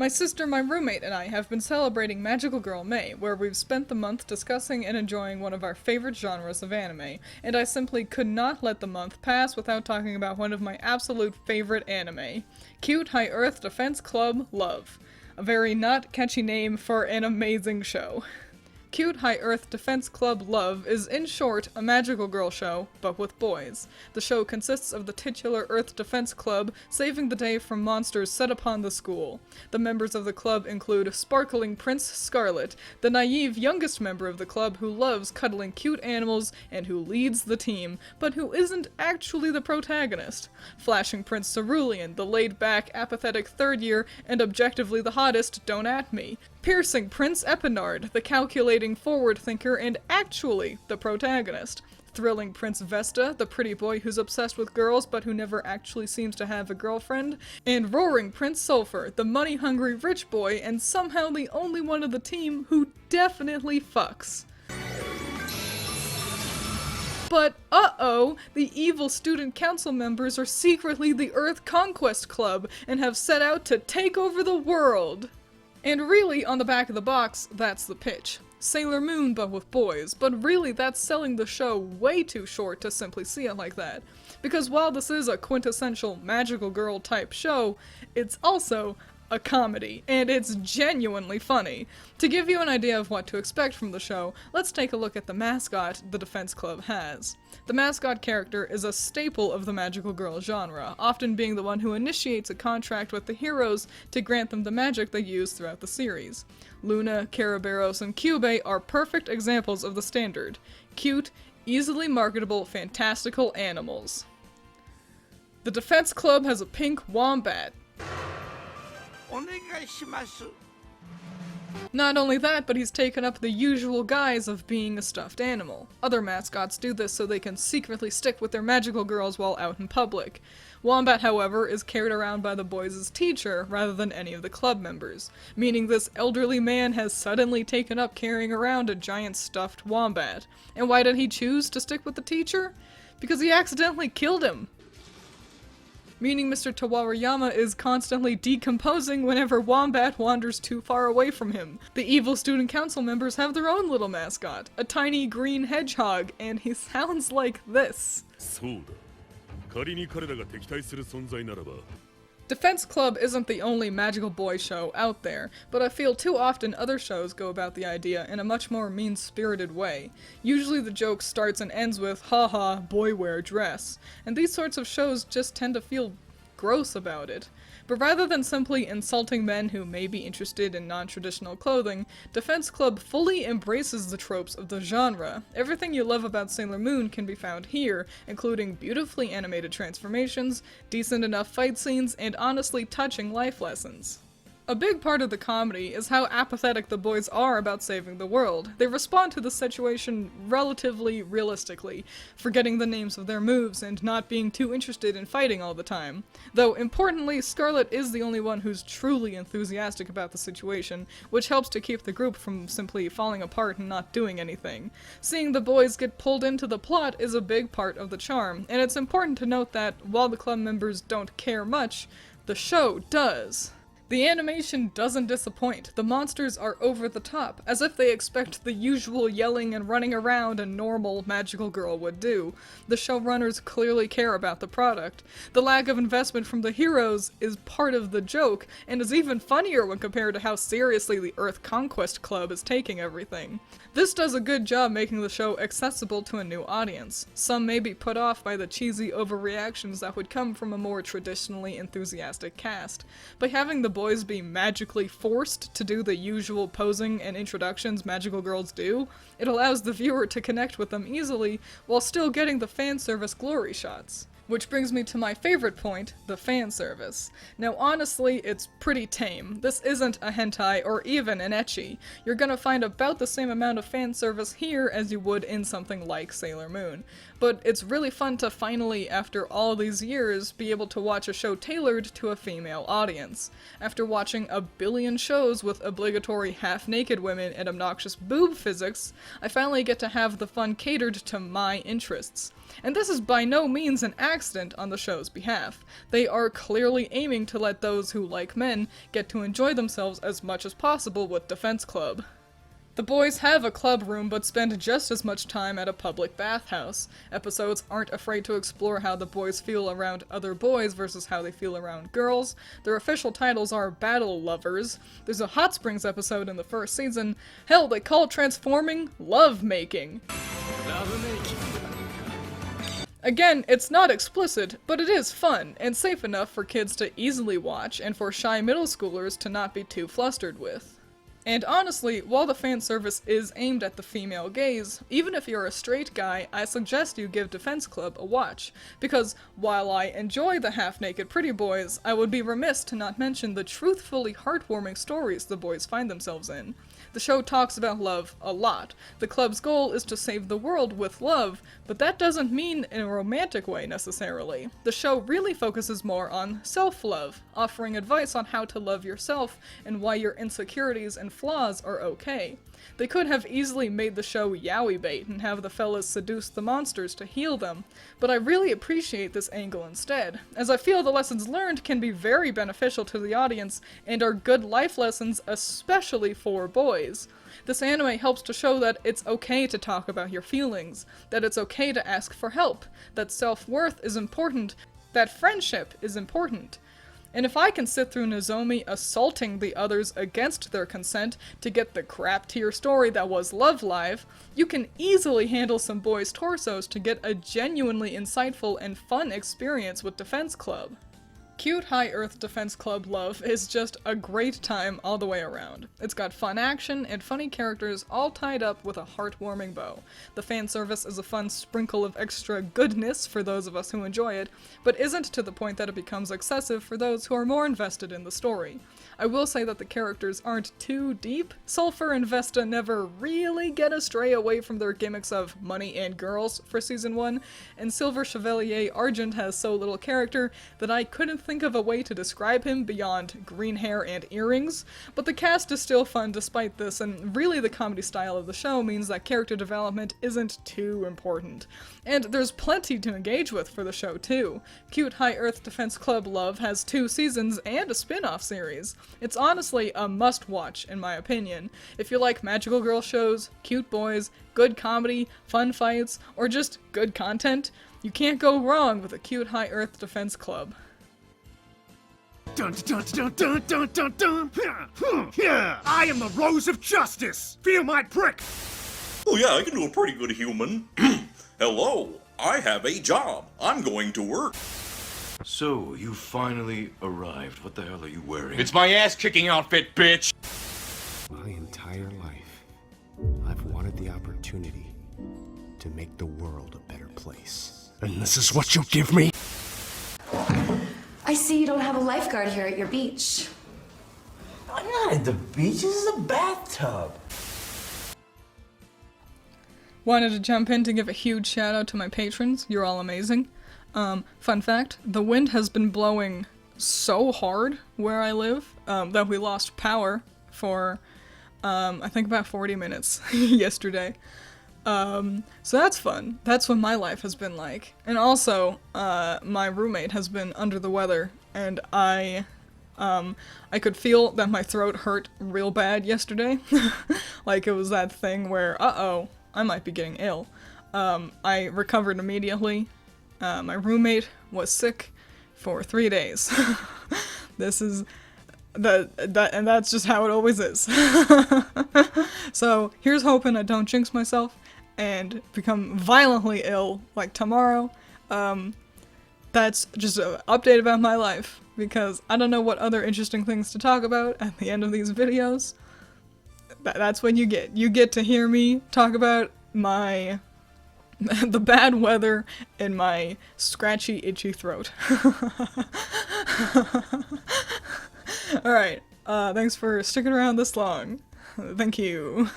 My sister, my roommate, and I have been celebrating Magical Girl May, where we've spent the month discussing and enjoying one of our favorite genres of anime, and I simply could not let the month pass without talking about one of my absolute favorite anime, Cute High Earth Defense Club Love. A very not catchy name for an amazing show. Cute High Earth Defense Club Love is, in short, a magical girl show, but with boys. The show consists of the titular Earth Defense Club saving the day from monsters set upon the school. The members of the club include sparkling Prince Scarlet, the naive youngest member of the club who loves cuddling cute animals and who leads the team, but who isn't actually the protagonist. Flashing Prince Cerulean, the laid-back, apathetic third year and objectively the hottest don't at me. Piercing Prince Epinard, the calculating forward thinker and actually the protagonist. Thrilling Prince Vesta, the pretty boy who's obsessed with girls but who never actually seems to have a girlfriend. And roaring Prince Sulphur, the money-hungry rich boy and somehow the only one of the team who definitely fucks. But, uh-oh, the evil student council members are secretly the Earth Conquest Club and have set out to take over the world. And really, on the back of the box, that's the pitch. Sailor Moon, but with boys, but really that's selling the show way too short to simply see it like that. Because while this is a quintessential magical girl type show, it's also a comedy, and it's genuinely funny. To give you an idea of what to expect from the show, let's take a look at the mascot the Defense Club has. The mascot character is a staple of the magical girl genre, often being the one who initiates a contract with the heroes to grant them the magic they use throughout the series. Luna, Caraberos, and Cube are perfect examples of the standard. Cute, easily marketable, fantastical animals. The Defense Club has a pink wombat. Not only that, but he's taken up the usual guise of being a stuffed animal. Other mascots do this so they can secretly stick with their magical girls while out in public. Wombat, however, is carried around by the boys' teacher rather than any of the club members, meaning this elderly man has suddenly taken up carrying around a giant stuffed wombat. And why did he choose to stick with the teacher? Because he accidentally killed him. Meaning Mr. Tawarayama is constantly decomposing whenever Wombat wanders too far away from him. The evil student council members have their own little mascot, a tiny green hedgehog, and he sounds like this. Defense Club isn't the only magical boy show out there, but I feel too often other shows go about the idea in a much more mean-spirited way. Usually the joke starts and ends with, haha, boy wear dress, and these sorts of shows just tend to feel gross about it. But rather than simply insulting men who may be interested in non-traditional clothing, Defense Club fully embraces the tropes of the genre. Everything you love about Sailor Moon can be found here, including beautifully animated transformations, decent enough fight scenes, and honestly touching life lessons. A big part of the comedy is how apathetic the boys are about saving the world. They respond to the situation relatively realistically, forgetting the names of their moves and not being too interested in fighting all the time. Though, importantly, Scarlet is the only one who's truly enthusiastic about the situation, which helps to keep the group from simply falling apart and not doing anything. Seeing the boys get pulled into the plot is a big part of the charm, and it's important to note that, while the club members don't care much, the show does. The animation doesn't disappoint. The monsters are over the top, as if they expect the usual yelling and running around a normal magical girl would do. The showrunners clearly care about the product. The lack of investment from the heroes is part of the joke, and is even funnier when compared to how seriously the Earth Conquest Club is taking everything. This does a good job making the show accessible to a new audience. Some may be put off by the cheesy overreactions that would come from a more traditionally enthusiastic cast. By having the boys be magically forced to do the usual posing and introductions magical girls do, it allows the viewer to connect with them easily while still getting the fan service glory shots. Which brings me to my favorite point, the fan service. Now honestly, it's pretty tame. This isn't a hentai or even an ecchi. You're gonna find about the same amount of fan service here as you would in something like Sailor Moon. But it's really fun to finally, after all these years, be able to watch a show tailored to a female audience. After watching a billion shows with obligatory half-naked women and obnoxious boob physics, I finally get to have the fun catered to my interests. And this is by no means an accident on the show's behalf. They are clearly aiming to let those who like men get to enjoy themselves as much as possible with Defense Club. The boys have a club room but spend just as much time at a public bathhouse. Episodes aren't afraid to explore how the boys feel around other boys versus how they feel around girls. Their official titles are Battle Lovers. There's a Hot Springs episode in the first season. Hell, they call transforming love making. Again, it's not explicit, but it is fun, and safe enough for kids to easily watch and for shy middle schoolers to not be too flustered with. And honestly, while the fan service is aimed at the female gaze, even if you're a straight guy, I suggest you give Defense Club a watch, because while I enjoy the half-naked pretty boys, I would be remiss to not mention the truthfully heartwarming stories the boys find themselves in. The show talks about love a lot. The club's goal is to save the world with love, but that doesn't mean in a romantic way necessarily. The show really focuses more on self-love, offering advice on how to love yourself and why your insecurities and flaws are okay. They could have easily made the show yaoi bait and have the fellas seduce the monsters to heal them, but I really appreciate this angle instead, as I feel the lessons learned can be very beneficial to the audience and are good life lessons especially for boys. This anime helps to show that it's okay to talk about your feelings, that it's okay to ask for help, that self-worth is important, that friendship is important. And if I can sit through Nozomi assaulting the others against their consent to get the crap tier story that was Love Live, you can easily handle some boys' torsos to get a genuinely insightful and fun experience with Defense Club. Cute High Earth Defense Club love is just a great time all the way around. It's got fun action and funny characters all tied up with a heartwarming bow. The fan service is a fun sprinkle of extra goodness for those of us who enjoy it, but isn't to the point that it becomes excessive for those who are more invested in the story. I will say that the characters aren't too deep. Sulfur and Vesta never really get astray away from their gimmicks of money and girls for season 1, and Silver Chevalier Argent has so little character that I couldn't think of a way to describe him beyond green hair and earrings, but the cast is still fun despite this, and really the comedy style of the show means that character development isn't too important. And there's plenty to engage with for the show too. Cute High Earth Defense Club Love has 2 seasons and a spin-off series. It's honestly a must-watch, in my opinion. If you like magical girl shows, cute boys, good comedy, fun fights, or just good content, you can't go wrong with a Cute High Earth Defense Club. Dun dun dun dun dun dun dun! Yeah, I am the Rose of Justice! Feel my prick! Oh yeah, I can do a pretty good human. Hello, I have a job. I'm going to work. So, you finally arrived. What the hell are you wearing? It's my ass-kicking outfit, bitch! My entire life, I've wanted the opportunity to make the world a better place. And this is what you give me? I see you don't have a lifeguard here at your beach. I'm not at the beach, this is a bathtub. Wanted to jump in to give a huge shout out to my patrons. You're all amazing. Fun fact, the wind has been blowing so hard where I live that we lost power for I think about 40 minutes yesterday. So that's fun. That's what my life has been like. And also, my roommate has been under the weather, and I could feel that my throat hurt real bad yesterday. Like it was that thing where, uh-oh, I might be getting ill. I recovered immediately. My roommate was sick for 3 days. This is and that's just how it always is. So here's hoping I don't jinx myself and become violently ill like tomorrow. That's just an update about my life, because I don't know what other interesting things to talk about at the end of these videos. That's when you get to hear me talk about my the bad weather and my scratchy, itchy throat. Alright, thanks for sticking around this long. Thank you.